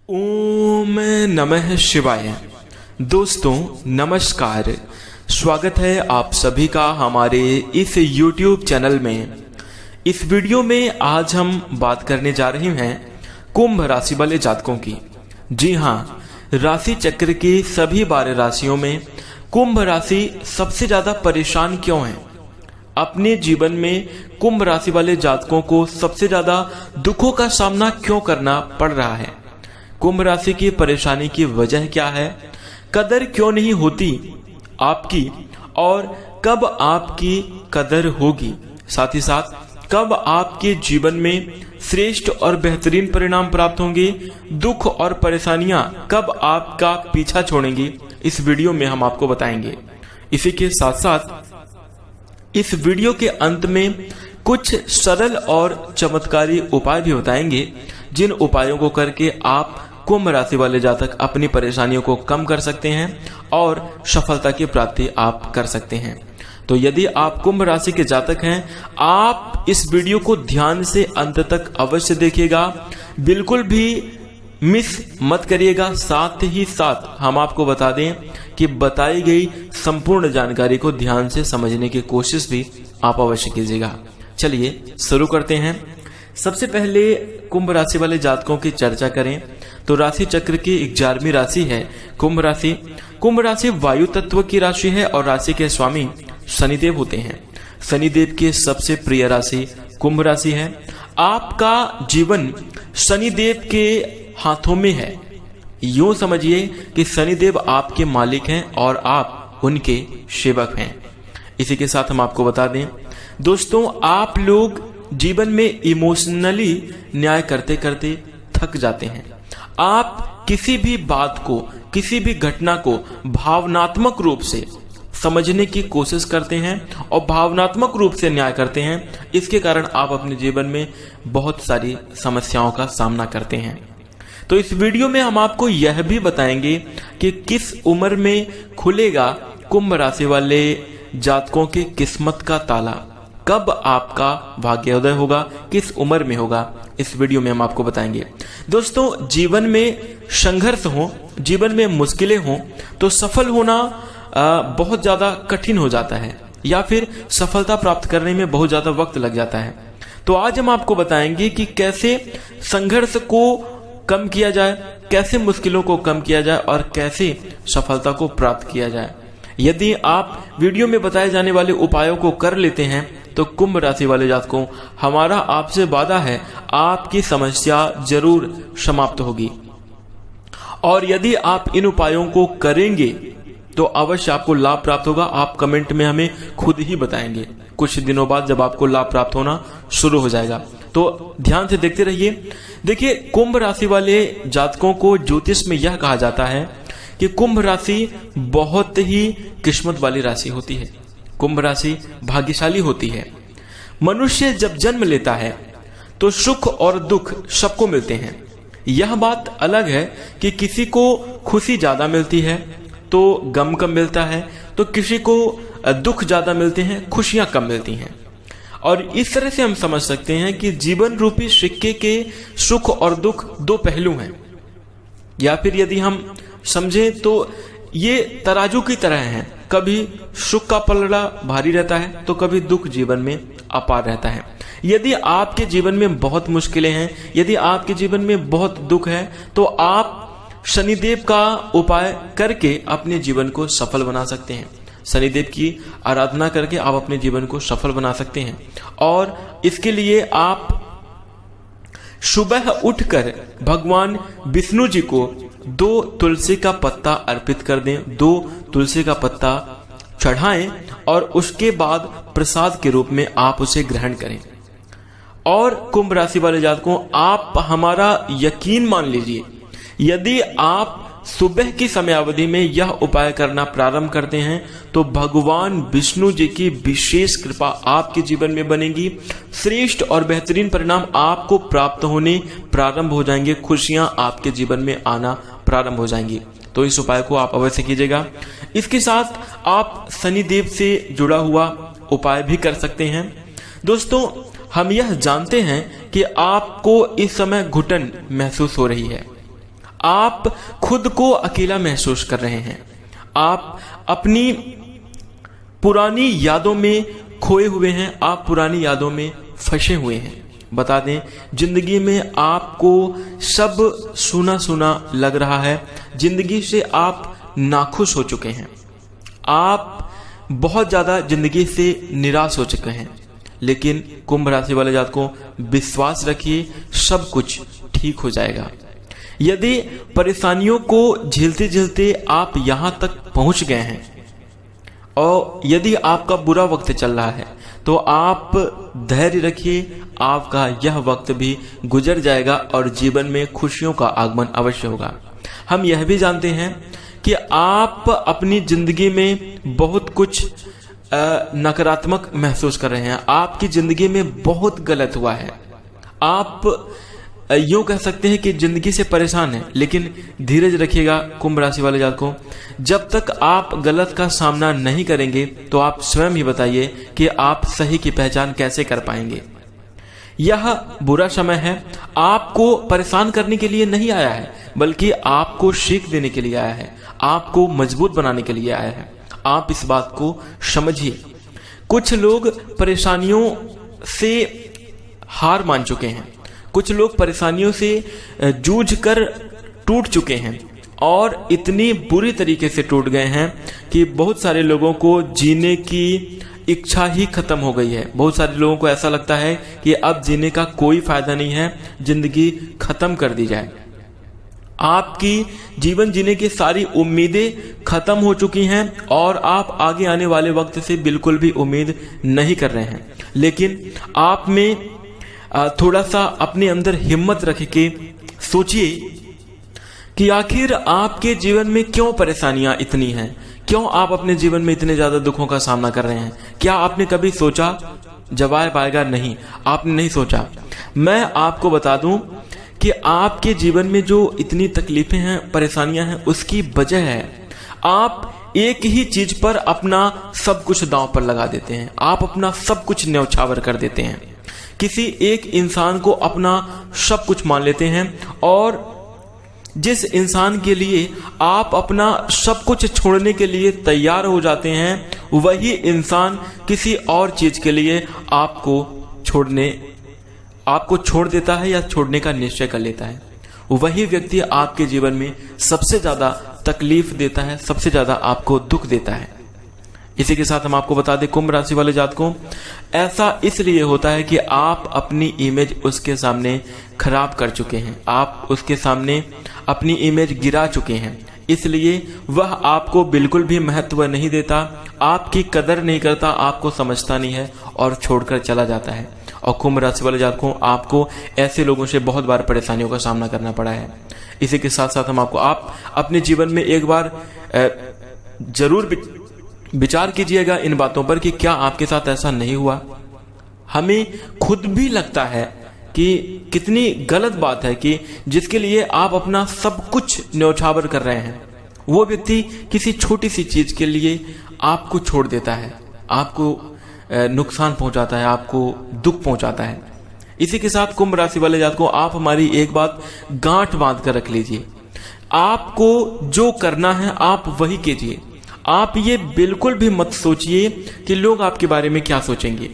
ओम नमः शिवाय। दोस्तों नमस्कार, स्वागत है आप सभी का हमारे इस YouTube चैनल में। इस वीडियो में आज हम बात करने जा रहे हैं कुंभ राशि वाले जातकों की। जी हाँ, राशि चक्र की सभी 12 राशियों में कुंभ राशि सबसे ज्यादा परेशान क्यों है। अपने जीवन में कुंभ राशि वाले जातकों को सबसे ज्यादा दुखों का सामना क्यों करना पड़ रहा है। कुंभ राशि की परेशानी की वजह क्या है, कदर क्यों नहीं होती आपकी, और कब आपकी कदर होगी, साथ ही साथ कब आपके जीवन में श्रेष्ठ और बेहतरीन परिणाम प्राप्त होंगे, दुख और परेशानियां कब आपका पीछा छोड़ेंगी, इस वीडियो में हम आपको बताएंगे। इसी के साथ साथ इस वीडियो के अंत में कुछ सरल और चमत्कारी उपाय भी बताएंगे, जिन उपायों को करके आप कुंभ राशि वाले जातक अपनी परेशानियों को कम कर सकते हैं और सफलता की प्राप्ति आप कर सकते हैं। तो यदि आप कुंभ राशि के जातक हैं, आप इस वीडियो को ध्यान से अंत तक अवश्य देखिएगा, बिल्कुल भी मिस मत करिएगा। साथ ही साथ हम आपको बता दें कि बताई गई संपूर्ण जानकारी को ध्यान से समझने की कोशिश भी आप अवश्य कीजिएगा। चलिए शुरू करते हैं। सबसे पहले कुंभ राशि वाले जातकों की चर्चा करें तो राशि चक्र की 11वीं राशि है कुंभ राशि। कुंभ राशि वायु तत्व की राशि है और राशि के स्वामी शनिदेव होते हैं। शनिदेव की सबसे प्रिय राशि कुंभ राशि है। आपका जीवन शनिदेव के हाथों में है। यूं समझिए कि शनिदेव आपके मालिक हैं और आप उनके सेवक हैं। इसी के साथ हम आपको बता दें दोस्तों, आप लोग जीवन में इमोशनली न्याय करते करते थक जाते हैं। आप किसी भी बात को, किसी भी घटना को भावनात्मक रूप से समझने की कोशिश करते हैं और भावनात्मक रूप से न्याय करते हैं। इसके कारण आप अपने जीवन में बहुत सारी समस्याओं का सामना करते हैं। तो इस वीडियो में हम आपको यह भी बताएंगे कि किस उम्र में खुलेगा कुंभ राशि वाले जातकों की किस्मत का ताला, कब आपका भाग्योदय होगा, किस उम्र में होगा, इस वीडियो में हम आपको बताएंगे। दोस्तों, जीवन में संघर्ष हो, जीवन में मुश्किलें हो तो सफल होना बहुत ज्यादा कठिन हो जाता है, या फिर सफलता प्राप्त करने में बहुत ज्यादा वक्त लग जाता है। तो आज हम आपको बताएंगे कि कैसे संघर्ष को कम किया जाए, कैसे मुश्किलों को कम किया जाए और कैसे सफलता को प्राप्त किया जाए। यदि आप वीडियो में बताए जाने वाले उपायों को कर लेते हैं तो कुंभ राशि वाले जातकों, हमारा आपसे वादा है आपकी समस्या जरूर समाप्त होगी। और यदि आप इन उपायों को करेंगे तो अवश्य आपको लाभ प्राप्त होगा। आप कमेंट में हमें खुद ही बताएंगे कुछ दिनों बाद, जब आपको लाभ प्राप्त होना शुरू हो जाएगा। तो ध्यान से देखते रहिए। देखिए, कुंभ राशि वाले जातकों को ज्योतिष में यह कहा जाता है कि कुंभ राशि बहुत ही किस्मत वाली राशि होती है। कुंभ राशि भाग्यशाली होती है। मनुष्य जब जन्म लेता है तो सुख और दुख सबको मिलते हैं। यह बात अलग है कि किसी को खुशी ज्यादा मिलती है तो गम कम मिलता है, तो किसी को दुख ज्यादा मिलते हैं, खुशियां कम मिलती हैं। और इस तरह से हम समझ सकते हैं कि जीवन रूपी सिक्के के सुख और दुख दो पहलू हैं। या फिर यदि हम समझें तो ये तराजू की तरह हैं, कभी सुख का पलड़ा भारी रहता है तो कभी दुख जीवन में अपार रहता है। यदि आपके जीवन में बहुत मुश्किलें हैं, यदि आपके जीवन में बहुत दुख है, तो आप शनिदेव का उपाय करके अपने जीवन को सफल बना सकते हैं। शनिदेव की आराधना करके आप अपने जीवन को सफल बना सकते हैं। और इसके लिए आप सुबह उठकर भगवान विष्णु जी को 2 तुलसी का पत्ता अर्पित कर दें, 2 तुलसी का पत्ता चढ़ाएं और उसके बाद प्रसाद के रूप में आप उसे ग्रहण करें। और कुंभ राशि वाले जातकों, आप हमारा यकीन मान लीजिए, यदि आप सुबह की समयावधि में यह उपाय करना प्रारंभ करते हैं तो भगवान विष्णु जी की विशेष कृपा आपके जीवन में बनेगी। श्रेष्ठ और बेहतरीन परिणाम आपको प्राप्त होने प्रारंभ हो जाएंगे, खुशियां आपके जीवन में आना प्रारंभ हो जाएंगी। तो इस उपाय को आप अवश्य कीजिएगा। इसके साथ आप शनिदेव से जुड़ा हुआ उपाय भी कर सकते हैं। दोस्तों, हम यह जानते हैं कि आपको इस समय घुटन महसूस हो रही है, आप खुद को अकेला महसूस कर रहे हैं, आप अपनी पुरानी यादों में खोए हुए हैं, आप पुरानी यादों में फंसे हुए हैं। बता दें, जिंदगी में आपको सब सुना सुना लग रहा है, जिंदगी से आप नाखुश हो चुके हैं, आप बहुत ज्यादा जिंदगी से निराश हो चुके हैं। लेकिन कुंभ राशि वाले जातकों, विश्वास रखिए, सब कुछ ठीक हो जाएगा। यदि परेशानियों को झेलते झेलते आप यहां तक पहुंच गए हैं और यदि आपका बुरा वक्त चल रहा है तो आप धैर्य रखिए, आपका यह वक्त भी गुजर जाएगा और जीवन में खुशियों का आगमन अवश्य होगा। हम यह भी जानते हैं कि आप अपनी जिंदगी में बहुत कुछ नकारात्मक महसूस कर रहे हैं, आपकी जिंदगी में बहुत गलत हुआ है, आप यूं कह सकते हैं कि जिंदगी से परेशान है। लेकिन धीरज रखिएगा कुंभ राशि वाले जातकों, जब तक आप गलत का सामना नहीं करेंगे तो आप स्वयं ही बताइए कि आप सही की पहचान कैसे कर पाएंगे। यह बुरा समय है, आपको परेशान करने के लिए नहीं आया है, बल्कि आपको सीख देने के लिए आया है, आपको मजबूत बनाने के लिए आया है। आप इस बात को समझिए। कुछ लोग परेशानियों से हार मान चुके हैं, कुछ लोग परेशानियों से जूझ कर टूट चुके हैं और इतनी बुरी तरीके से टूट गए हैं कि बहुत सारे लोगों को जीने की इच्छा ही खत्म हो गई है। बहुत सारे लोगों को ऐसा लगता है कि अब जीने का कोई फायदा नहीं है, जिंदगी खत्म कर दी जाए। आपकी जीवन जीने की सारी उम्मीदें खत्म हो चुकी हैं और आप आगे आने वाले वक्त से बिल्कुल भी उम्मीद नहीं कर रहे हैं। लेकिन आप में थोड़ा सा अपने अंदर हिम्मत रख के सोचिए कि आखिर आपके जीवन में क्यों परेशानियां इतनी हैं, क्यों आप अपने जीवन में इतने ज्यादा दुखों का सामना कर रहे हैं। क्या आपने कभी सोचा? जवाब आएगा नहीं, आपने नहीं सोचा। मैं आपको बता दूं कि आपके जीवन में जो इतनी तकलीफें हैं, परेशानियां हैं, उसकी वजह है आप एक ही चीज पर अपना सब कुछ दांव पर लगा देते हैं, आप अपना सब कुछ न्यौछावर कर देते हैं, किसी एक इंसान को अपना सब कुछ मान लेते हैं और जिस इंसान के लिए आप अपना सब कुछ छोड़ने के लिए तैयार हो जाते हैं, वही इंसान किसी और चीज के लिए आपको छोड़ देता है या छोड़ने का निश्चय कर लेता है। वही व्यक्ति आपके जीवन में सबसे ज्यादा तकलीफ देता है, सबसे ज्यादा आपको दुख देता है। इसी के साथ हम आपको बता दें कुंभ राशि वाले जातकों, ऐसा इसलिए होता है कि आप अपनी इमेज उसके सामने खराब कर चुके हैं, आप उसके सामने अपनी इमेज गिरा चुके हैं, इसलिए वह आपको बिल्कुल भी महत्व नहीं देता, आपकी कदर नहीं करता, आपको समझता नहीं है और छोड़कर चला जाता है। और कुंभ राशि वाले जातकों, आपको ऐसे लोगों से बहुत बार परेशानियों का सामना करना पड़ा है। इसी के साथ साथ आप अपने जीवन में एक बार जरूर विचार कीजिएगा इन बातों पर कि क्या आपके साथ ऐसा नहीं हुआ। हमें खुद भी लगता है कि कितनी गलत बात है कि जिसके लिए आप अपना सब कुछ न्यौछावर कर रहे हैं, वो व्यक्ति किसी छोटी सी चीज के लिए आपको छोड़ देता है, आपको नुकसान पहुंचाता है, आपको दुख पहुंचाता है। इसी के साथ कुंभ राशि वाले जातकों, आप हमारी एक बात गांठ बांध कर रख लीजिए, आपको जो करना है आप वही कीजिए। आप ये बिल्कुल भी मत सोचिए कि लोग आपके बारे में क्या सोचेंगे,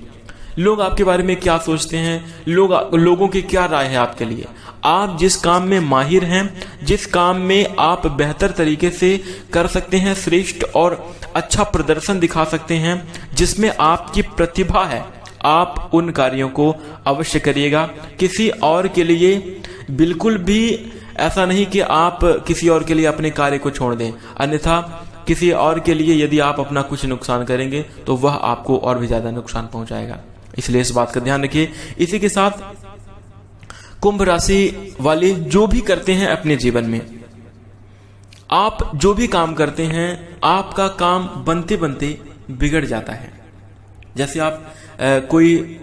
लोग आपके बारे में क्या सोचते हैं, लोगों की क्या राय है आपके लिए। आप जिस काम में माहिर हैं, जिस काम में आप बेहतर तरीके से कर सकते हैं, श्रेष्ठ और अच्छा प्रदर्शन दिखा सकते हैं, जिसमें आपकी प्रतिभा है, आप उन कार्यों को अवश्य करिएगा। किसी और के लिए बिल्कुल भी ऐसा नहीं कि आप किसी और के लिए अपने कार्य को छोड़ दें, अन्यथा किसी और के लिए यदि आप अपना कुछ नुकसान करेंगे तो वह आपको और भी ज्यादा नुकसान पहुंचाएगा, इसलिए इस बात का ध्यान रखिए। इसी के साथ कुंभ राशि वाले जो भी करते हैं अपने जीवन में, आप जो भी काम करते हैं, आपका काम बनते बनते बिगड़ जाता है। जैसे आप कोई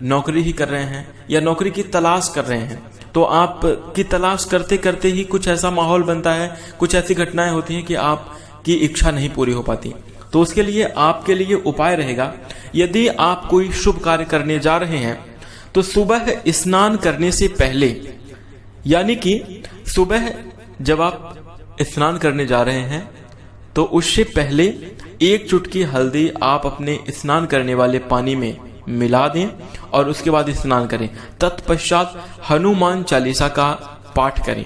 नौकरी ही कर रहे हैं या नौकरी की तलाश कर रहे हैं, तो आप की तलाश करते करते ही कुछ ऐसा माहौल बनता है, कुछ ऐसी घटनाएं होती हैं कि आपकी इच्छा नहीं पूरी हो पाती। तो उसके लिए आपके लिए उपाय रहेगा, यदि आप कोई शुभ कार्य करने जा रहे हैं तो सुबह स्नान करने से पहले, यानी कि सुबह जब आप स्नान करने जा रहे हैं तो उससे पहले 1 चुटकी हल्दी आप अपने स्नान करने वाले पानी में मिला दें और उसके बाद स्नान करें। तत्पश्चात हनुमान चालीसा का पाठ करें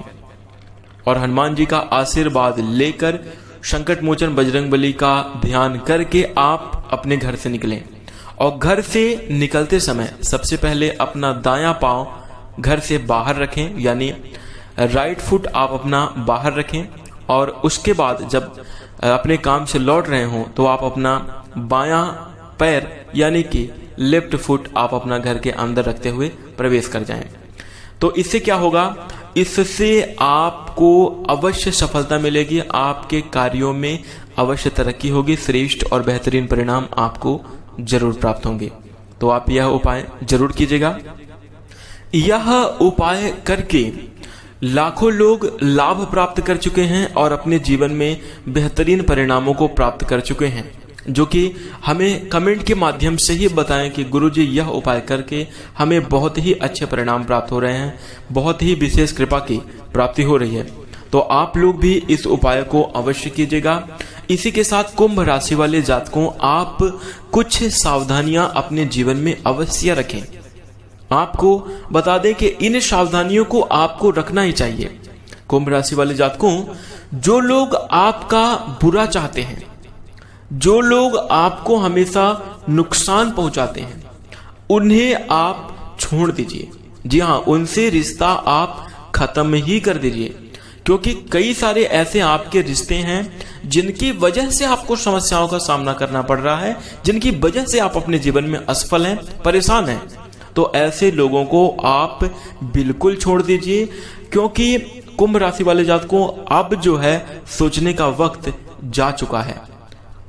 और हनुमान जी का आशीर्वाद लेकर संकट मोचन बजरंगबली का ध्यान करके आप अपने घर से निकलें। और घर से निकलते समय सबसे पहले अपना दायां पांव घर से बाहर रखें, यानी राइट फुट आप अपना बाहर रखें। और उसके बाद जब अपने काम से लौट रहे हों तो आप अपना बायां पैर यानी कि लेफ्ट फुट आप अपना घर के अंदर रखते हुए प्रवेश कर जाएं। तो इससे क्या होगा, इससे आपको अवश्य सफलता मिलेगी, आपके कार्यों में अवश्य तरक्की होगी, श्रेष्ठ और बेहतरीन परिणाम आपको जरूर प्राप्त होंगे। तो आप यह उपाय जरूर कीजिएगा। यह उपाय करके लाखों लोग लाभ प्राप्त कर चुके हैं और अपने जीवन में बेहतरीन परिणामों को प्राप्त कर चुके हैं, जो कि हमें कमेंट के माध्यम से ही बताएं कि गुरुजी यह उपाय करके हमें बहुत ही अच्छे परिणाम प्राप्त हो रहे हैं, बहुत ही विशेष कृपा की प्राप्ति हो रही है। तो आप लोग भी इस उपाय को अवश्य कीजिएगा। इसी के साथ कुंभ राशि वाले जातकों, आप कुछ सावधानियां अपने जीवन में अवश्य रखें। आपको बता दें कि इन सावधानियों को आपको रखना ही चाहिए। कुंभ राशि वाले जातकों, जो लोग आपका बुरा चाहते हैं, जो लोग आपको हमेशा नुकसान पहुंचाते हैं, उन्हें आप छोड़ दीजिए। जी हाँ, उनसे रिश्ता आप खत्म ही कर दीजिए, क्योंकि कई सारे ऐसे आपके रिश्ते हैं जिनकी वजह से आपको समस्याओं का सामना करना पड़ रहा है, जिनकी वजह से आप अपने जीवन में असफल हैं, परेशान हैं। तो ऐसे लोगों को आप बिल्कुल छोड़ दीजिए, क्योंकि कुंभ राशि वाले जातकों, अब जो है सोचने का वक्त जा चुका है।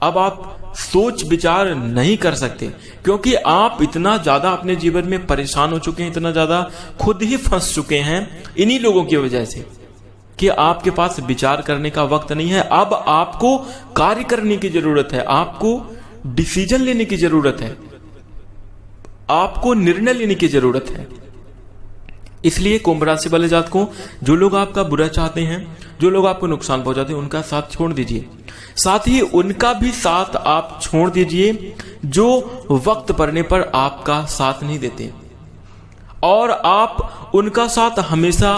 अब आप सोच विचार नहीं कर सकते, क्योंकि आप इतना ज्यादा अपने जीवन में परेशान हो चुके हैं, इतना ज्यादा खुद ही फंस चुके हैं इन्हीं लोगों की वजह से, कि आपके पास विचार करने का वक्त नहीं है। अब आपको कार्य करने की जरूरत है, आपको डिसीजन लेने की जरूरत है, आपको निर्णय लेने की जरूरत है। इसलिए कुंभ राशि वाले जातकों, जो लोग आपका बुरा चाहते हैं, जो लोग आपको नुकसान पहुंचाते हैं, उनका साथ छोड़ दीजिए। साथ ही उनका भी साथ आप छोड़ दीजिए जो वक्त पड़ने पर आपका साथ नहीं देते, और आप उनका साथ हमेशा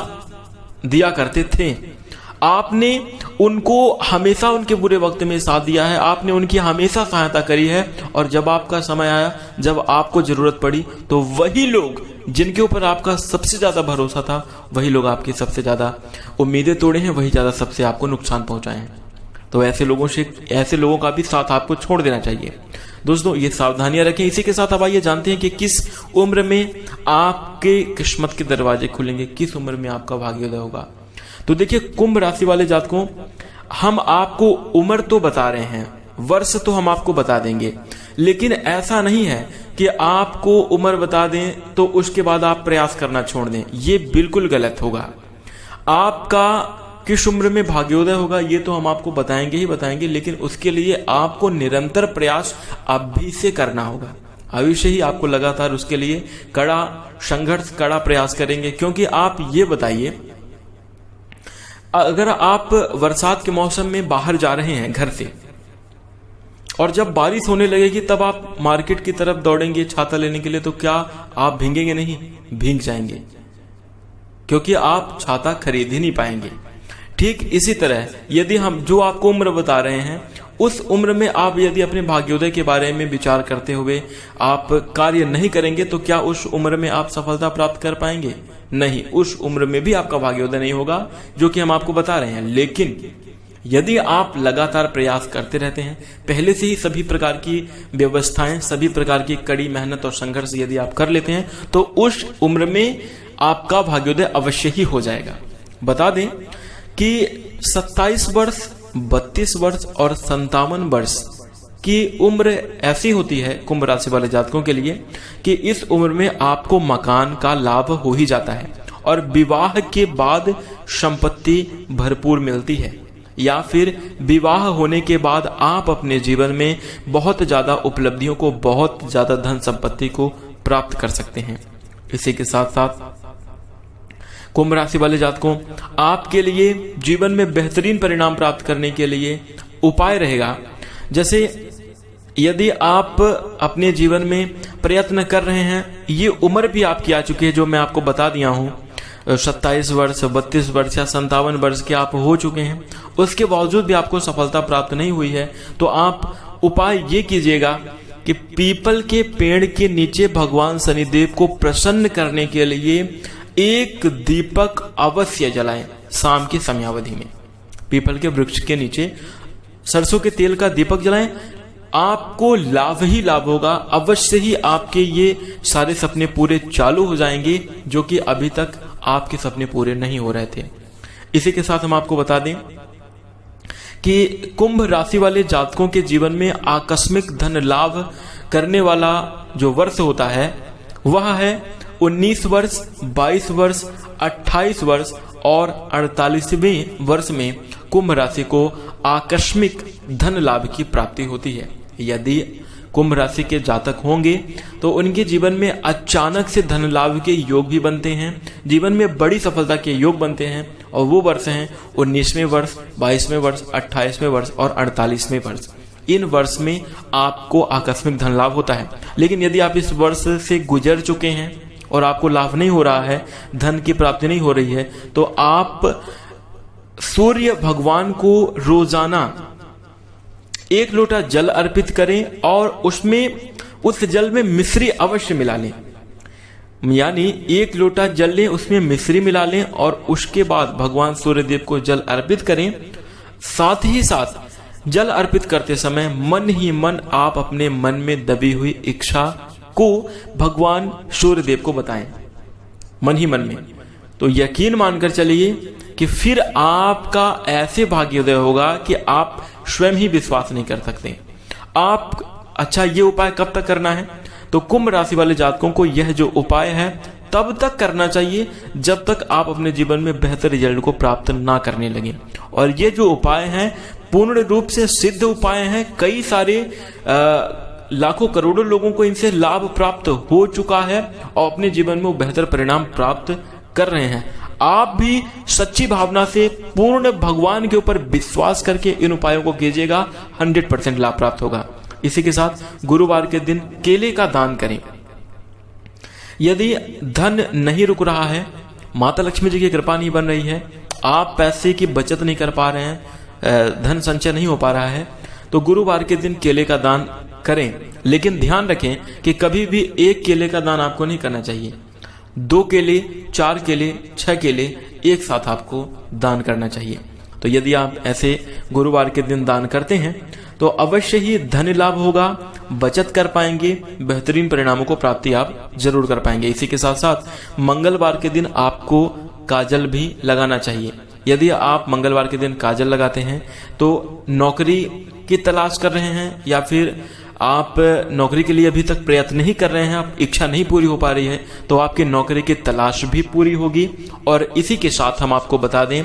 दिया करते थे। आपने उनको हमेशा उनके बुरे वक्त में साथ दिया है, आपने उनकी हमेशा सहायता करी है, और जब आपका समय आया, जब आपको जरूरत पड़ी, तो वही लोग जिनके ऊपर आपका सबसे ज्यादा भरोसा था, वही लोग आपकी सबसे ज्यादा उम्मीदें तोड़े हैं, वही ज्यादा सबसे आपको नुकसान पहुंचाए हैं। तो ऐसे लोगों का भी साथ आपको छोड़ देना चाहिए। दोस्तों, ये सावधानियां रखें। इसी के साथ अब आइए जानते हैं कि किस उम्र में आपके किस्मत के दरवाजे खुलेंगे, किस उम्र में आपका भाग्योदय होगा। तो देखिए, कुंभ राशि वाले जातकों, हम आपको उम्र तो बता रहे हैं, वर्ष तो हम आपको बता देंगे, लेकिन ऐसा नहीं है कि आपको उम्र बता दें तो उसके बाद आप प्रयास करना छोड़ दें। ये बिल्कुल गलत होगा। आपका किस उम्र में भाग्योदय होगा ये तो हम आपको बताएंगे ही बताएंगे, लेकिन उसके लिए आपको निरंतर प्रयास अभी से करना होगा। अभी से ही आपको लगातार उसके लिए कड़ा संघर्ष, कड़ा प्रयास करेंगे। क्योंकि आप ये बताइए, अगर आप बरसात के मौसम में बाहर जा रहे हैं घर से, और जब बारिश होने लगेगी तब आप मार्केट की तरफ दौड़ेंगे छाता लेने के लिए, तो क्या आप भीगेंगे नहीं? भीग जाएंगे, क्योंकि आप छाता खरीद ही नहीं पाएंगे। ठीक इसी तरह यदि हम जो आपको उम्र बता रहे हैं, उस उम्र में आप यदि अपने भाग्योदय के बारे में विचार करते हुए आप कार्य नहीं करेंगे, तो क्या उस उम्र में आप सफलता प्राप्त कर पाएंगे? नहीं, उस उम्र में भी आपका भाग्योदय नहीं होगा, जो कि हम आपको बता रहे हैं। लेकिन यदि आप लगातार प्रयास करते रहते हैं, पहले से ही सभी प्रकार की व्यवस्थाएं, सभी प्रकार की कड़ी मेहनत और संघर्ष यदि आप कर लेते हैं, तो उस उम्र में आपका भाग्योदय अवश्य ही हो जाएगा। बता दें कि 27 वर्ष, 32 वर्ष और 57 वर्ष की उम्र ऐसी होती है कुंभ राशि वाले जातकों के लिए कि इस उम्र में आपको मकान का लाभ हो ही जाता है, और विवाह के बाद संपत्ति भरपूर मिलती है, या फिर विवाह होने के बाद आप अपने जीवन में बहुत ज्यादा उपलब्धियों को, बहुत ज्यादा धन संपत्ति को प्राप्त कर सकते हैं। इसी के साथ साथ कुंभ राशि वाले जातकों, आपके लिए जीवन में बेहतरीन परिणाम प्राप्त करने के लिए उपाय रहेगा। जैसे यदि आप अपने जीवन में प्रयत्न कर रहे हैं, ये उम्र भी आपकी आ चुकी है जो मैं आपको बता दिया हूं, 27 वर्ष, 32 वर्ष या 57 वर्ष के आप हो चुके हैं, उसके बावजूद भी आपको सफलता प्राप्त नहीं हुई है, तो आप उपाय ये कीजिएगा कि पीपल के पेड़ के नीचे भगवान शनिदेव को प्रसन्न करने के लिए एक दीपक अवश्य जलाएं शाम की समयावधि में। पीपल के वृक्ष के नीचे सरसों के तेल का दीपक जलाएं, आपको लाभ ही लाभ होगा। अवश्य ही आपके ये सारे सपने पूरे चालू हो जाएंगे जो कि अभी तक आपके सपने पूरे नहीं हो रहे थे। इसी के साथ हम आपको बता दें कि कुंभ राशि वाले जातकों के जीवन में आकस्मिक धन लाभ करने वाला जो वर्ष होता है वह है 19 वर्ष, 22 वर्ष, 28 वर्ष और 48वें वर्ष में कुंभ राशि को आकस्मिक धन लाभ की प्राप्ति होती है। यदि कुंभ राशि के जातक होंगे तो उनके जीवन में अचानक से धन लाभ के योग भी बनते हैं, जीवन में बड़ी सफलता के योग बनते हैं, और वो वर्ष हैं 19वें वर्ष, 22वें वर्ष, 28वें वर्ष और 48वें वर्ष। इन वर्ष में आपको आकस्मिक धन लाभ होता है। लेकिन यदि आप इस वर्ष से गुजर चुके हैं और आपको लाभ नहीं हो रहा है, धन की प्राप्ति नहीं हो रही है, तो आप सूर्य भगवान को रोजाना 1 लोटा जल अर्पित करें और उसमें उस जल में मिश्री अवश्य मिला लें। यानी 1 लोटा जल लें, उसमें मिश्री मिला लें और उसके बाद भगवान सूर्यदेव को जल अर्पित करें। साथ ही साथ जल अर्पित करते समय मन ही मन आप अपने मन में दबी हुई इच्छा को भगवान सूर्यदेव को बताएं, मन ही मन में। तो यकीन मानकर चलिए कि फिर आपका ऐसे भाग्योदय होगा कि आप स्वयं ही विश्वास नहीं कर सकते। अच्छा, ये उपाय कब तक करना है? तो कुंभ राशि वाले जातकों को यह जो उपाय है तब तक करना चाहिए जब तक आप अपने जीवन में बेहतर रिजल्ट को प्राप्त ना करने लगे। और ये जो उपाय हैं पूर्ण रूप से सिद्ध उपाय हैं। कई सारे लाखों करोड़ों लोगों को इनसे लाभ प्राप्त हो चुका है और अपने जीवन में वो बेहतर परिणाम प्राप्त कर रहे हैं। आप भी सच्ची भावना से पूर्ण भगवान के ऊपर विश्वास करके इन उपायों को कीजिएगा, 100% लाभ प्राप्त होगा। इसी के साथ गुरुवार के दिन केले का दान करें। यदि धन नहीं रुक रहा है, माता लक्ष्मी जी की कृपा नहीं बन रही है, आप पैसे की बचत नहीं कर पा रहे हैं, धन संचय नहीं हो पा रहा है, तो गुरुवार के दिन केले का दान करें। लेकिन ध्यान रखें कि कभी भी 1 केले का दान आपको नहीं करना चाहिए। 2 केले, 4 केले, 6 केले एक साथ आपको दान करना चाहिए। तो यदि आप ऐसे गुरुवार के दिन दान करते हैं तो अवश्य ही धन लाभ होगा, बचत कर पाएंगे, बेहतरीन परिणामों को प्राप्ति आप जरूर कर पाएंगे। इसी के साथ साथ मंगलवार के दिन आपको काजल भी लगाना चाहिए। यदि आप मंगलवार के दिन काजल लगाते हैं तो नौकरी की तलाश कर रहे हैं या फिर आप नौकरी के लिए अभी तक प्रयत्न नहीं कर रहे हैं, आप इच्छा नहीं पूरी हो पा रही है, तो आपकी नौकरी की तलाश भी पूरी होगी। और इसी के साथ हम आपको बता दें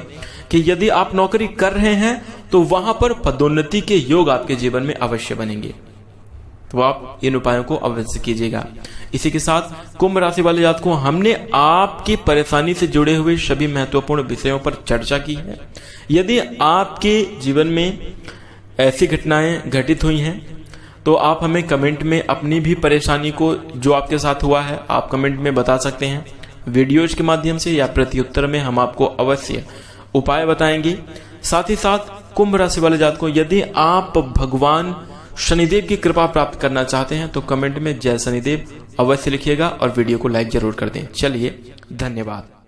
कि यदि आप नौकरी कर रहे हैं तो वहां पर पदोन्नति के योग आपके जीवन में अवश्य बनेंगे। तो आप इन उपायों को अवश्य कीजिएगा। इसी के साथ कुंभ राशि वाले जातकों, हमने आपकी परेशानी से जुड़े हुए सभी महत्वपूर्ण विषयों पर चर्चा की है। यदि आपके जीवन में ऐसी घटनाएं घटित हुई हैं तो आप हमें कमेंट में अपनी भी परेशानी को, जो आपके साथ हुआ है, आप कमेंट में बता सकते हैं, वीडियोज के माध्यम से या प्रत्युत्तर में हम आपको अवश्य उपाय बताएंगे। साथ ही साथ कुंभ राशि वाले जातकों, यदि आप भगवान शनिदेव की कृपा प्राप्त करना चाहते हैं तो कमेंट में जय शनिदेव अवश्य लिखिएगा और वीडियो को लाइक जरूर कर दें। चलिए, धन्यवाद।